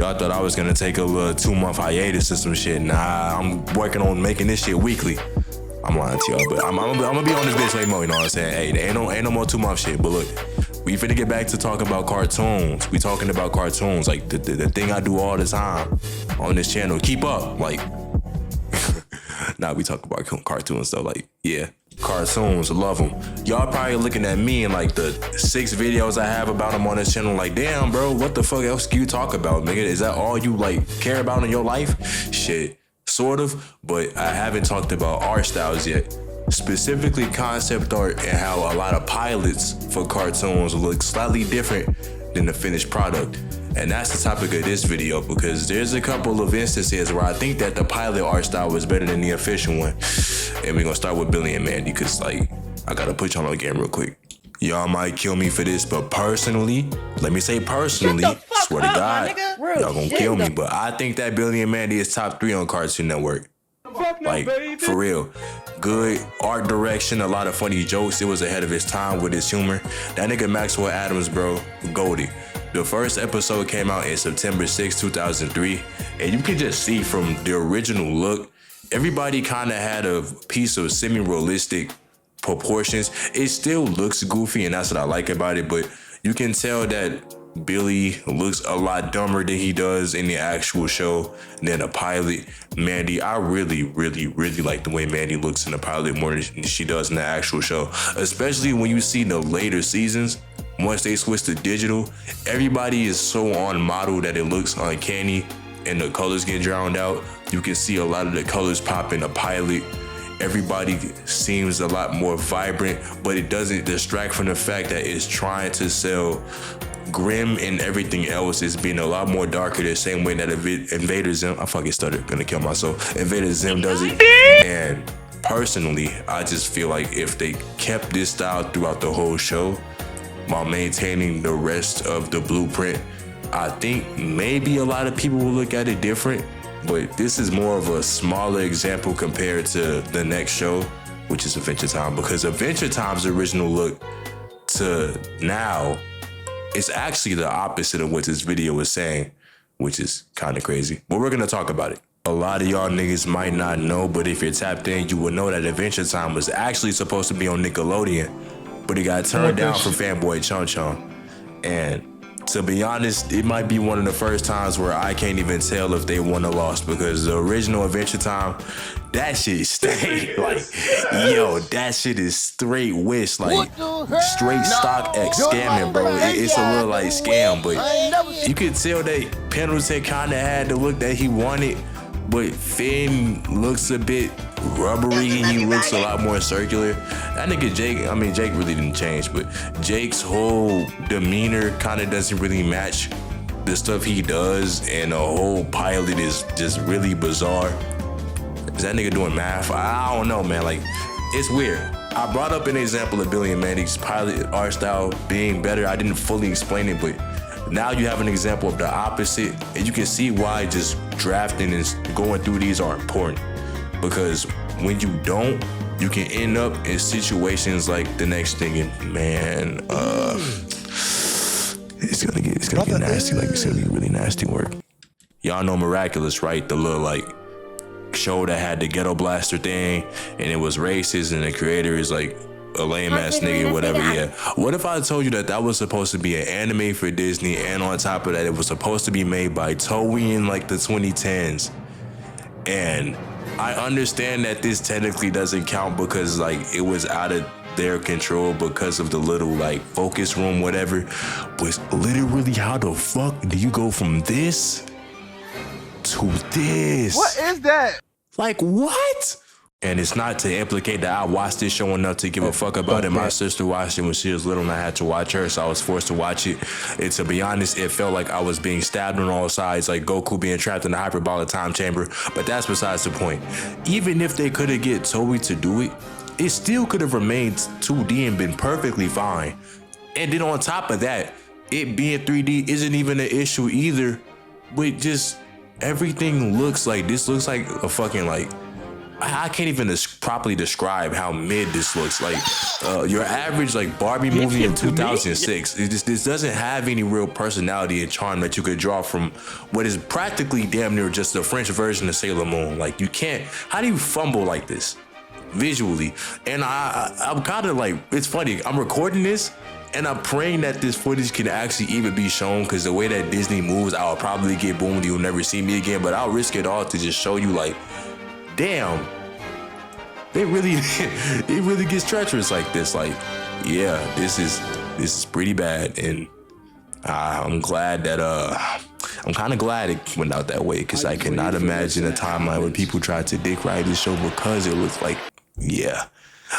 Y'all thought I was gonna take a little 2-month hiatus or some shit. Nah, I'm working on making this shit weekly. I'm lying to y'all, but I'm gonna be on this bitch way more, you know what I'm saying? Hey, ain't no more 2-month shit, but look, we finna get back to talking about cartoons. We talking about cartoons, like the thing I do all the time on this channel. Keep up, like, nah, we talk about cartoons though, like, yeah. Cartoons, love them. Y'all probably looking at me and like the 6 videos I have about them on this channel like, damn, bro, what the fuck else can you talk about, nigga? Is that all you like care about in your life? Shit, sort of, but I haven't talked about art styles yet. Specifically concept art and how a lot of pilots for cartoons look slightly different than the finished product. And that's the topic of this video because there's a couple of instances where I think that the pilot art style was better than the official one. And we're gonna start with Billy and Mandy because like, I gotta put y'all on the game real quick. Y'all might kill me for this, but personally, let me say personally, swear to God, y'all gonna kill me, but I think that Billy and Mandy is top 3 on Cartoon Network. Like, for real. Good art direction, a lot of funny jokes. It was ahead of its time with its humor. That nigga Maxwell Adams, bro, goldie. The first episode came out in September 6, 2003, and you can just see from the original look, everybody kind of had a piece of semi-realistic proportions. It still looks goofy, and that's what I like about it, but you can tell that Billy looks a lot dumber than he does in the actual show than the pilot. Mandy, I really like the way Mandy looks in the pilot more than she does in the actual show, especially when you see the later seasons. Once they switch to digital, everybody is so on model that it looks uncanny and the colors get drowned out. You can see a lot of the colors pop in the pilot. Everybody seems a lot more vibrant, but it doesn't distract from the fact that it's trying to sell grim and everything else is being a lot more darker the same way that Invader Zim, I fucking stuttered, gonna kill myself. Invader Zim does it. And personally, I just feel like if they kept this style throughout the whole show, while maintaining the rest of the blueprint, I think maybe a lot of people will look at it different, but this is more of a smaller example compared to the next show, which is Adventure Time, because Adventure Time's original look to now is actually the opposite of what this video is saying, which is kind of crazy, but we're gonna talk about it. A lot of y'all niggas might not know, but if you're tapped in, you will know that Adventure Time was actually supposed to be on Nickelodeon, but it got turned down for Fanboy Chon Chon. And to be honest, it might be one of the first times where I can't even tell if they won or lost, because the original Adventure Time, that shit stayed. Like, yo, that shit is straight wish, like straight stock X scamming, bro. It's a little like scam, but you could tell that Pendleton kind of had the look that he wanted, but Finn looks a bit rubbery. He looks a lot more circular. That nigga Jake, I mean, Jake really didn't change, but Jake's whole demeanor kind of doesn't really match the stuff he does, and the whole pilot is just really bizarre. Is that nigga doing math? I don't know, man. Like, it's weird. I brought up an example of Billy and Mandy's pilot art style being better. I didn't fully explain it, but now you have an example of the opposite, and you can see why just drafting and going through these are important. Because when you don't, you can end up in situations like the next thing, and man, it's gonna get nasty. Like, it's gonna be really nasty work. Y'all know Miraculous, right? The little like show that had the ghetto blaster thing, and it was racist, and the creator is like a lame ass nigga, whatever. Yeah. What if I told you that that was supposed to be an anime for Disney, and on top of that, it was supposed to be made by Toei in like the 2010s? And I understand that this technically doesn't count because like it was out of their control because of the little like focus room, whatever. But literally, how the fuck do you go from this to this? What is that? Like, what? And it's not to implicate that I watched this show enough to give a fuck about it. My sister watched it when she was little and I had to watch her, so I was forced to watch it. And to be honest, it felt like I was being stabbed on all sides, like Goku being trapped in the hyperbolic time chamber. But that's besides the point. Even if they could have get Toei to do it, it still could have remained 2D and been perfectly fine. And then on top of that, it being 3D isn't even an issue either. But just everything looks like, this looks like a fucking like, I can't even properly describe how mid this looks. Like your average like Barbie movie in 2006. This doesn't have any real personality and charm that you could draw from what is practically damn near just the French version of Sailor Moon. Like you can't. How do you fumble like this visually? And I'm kind of like, it's funny. I'm recording this. And I'm praying that this footage can actually even be shown, because the way that Disney moves, I'll probably get boomed. You'll never see me again. But I'll risk it all to just show you, like, damn, it really gets treacherous like this. Like, yeah, this is pretty bad. And I'm glad that I'm kind of glad it went out that way, because I cannot imagine a timeline where people tried to dick ride this show because it looks like, yeah.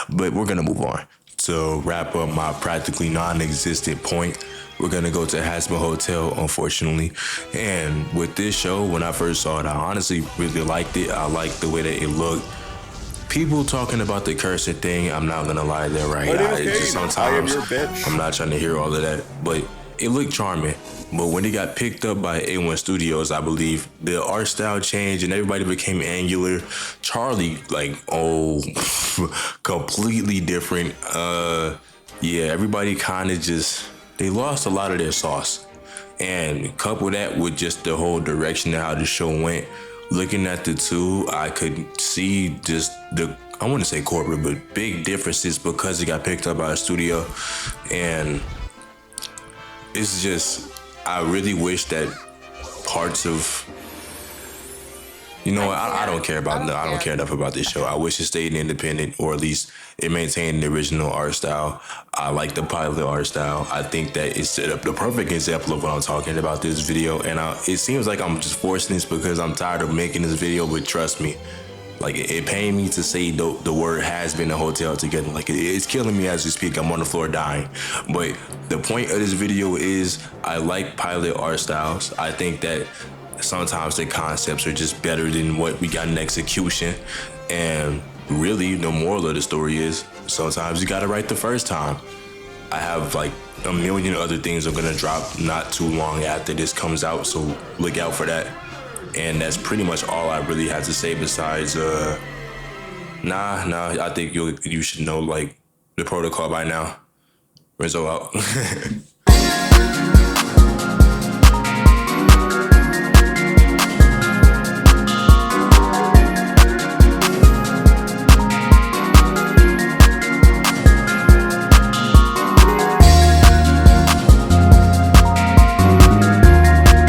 But we're gonna move on. To wrap up my practically non-existent point, we're gonna go to Hasma Hotel, unfortunately. And with this show, when I first saw it, I honestly really liked it. I liked the way that it looked. People talking about the cursing thing, I'm not gonna lie, they're right. It's just sometimes I'm not trying to hear all of that, but it looked charming. But when it got picked up by A1 Studios, I believe, the art style changed and everybody became angular. Charlie, like, oh, completely different. Yeah, everybody kind of just, they lost a lot of their sauce. And couple that with just the whole direction of how the show went, looking at the two, I could see just the, I wouldn't say corporate, but big differences because it got picked up by a studio. And it's just, I really wish that parts of, you know, I don't care about, I don't care enough about this show. I wish it stayed independent, or at least it maintained the original art style. I like the pilot art style. I think that it's the perfect example of what I'm talking about this video. And it seems like I'm just forcing this because I'm tired of making this video, but trust me, like it pained me to say the word has been a hotel together. Like it's killing me as we speak. I'm on the floor dying. But the point of this video is I like pilot art styles. I think that sometimes the concepts are just better than what we got in execution. And really the moral of the story is sometimes you got it right the first time. I have like a million other things I'm gonna drop not too long after this comes out, so look out for that. And that's pretty much all I really have to say besides, I think you should know like the protocol by now. Renzo out.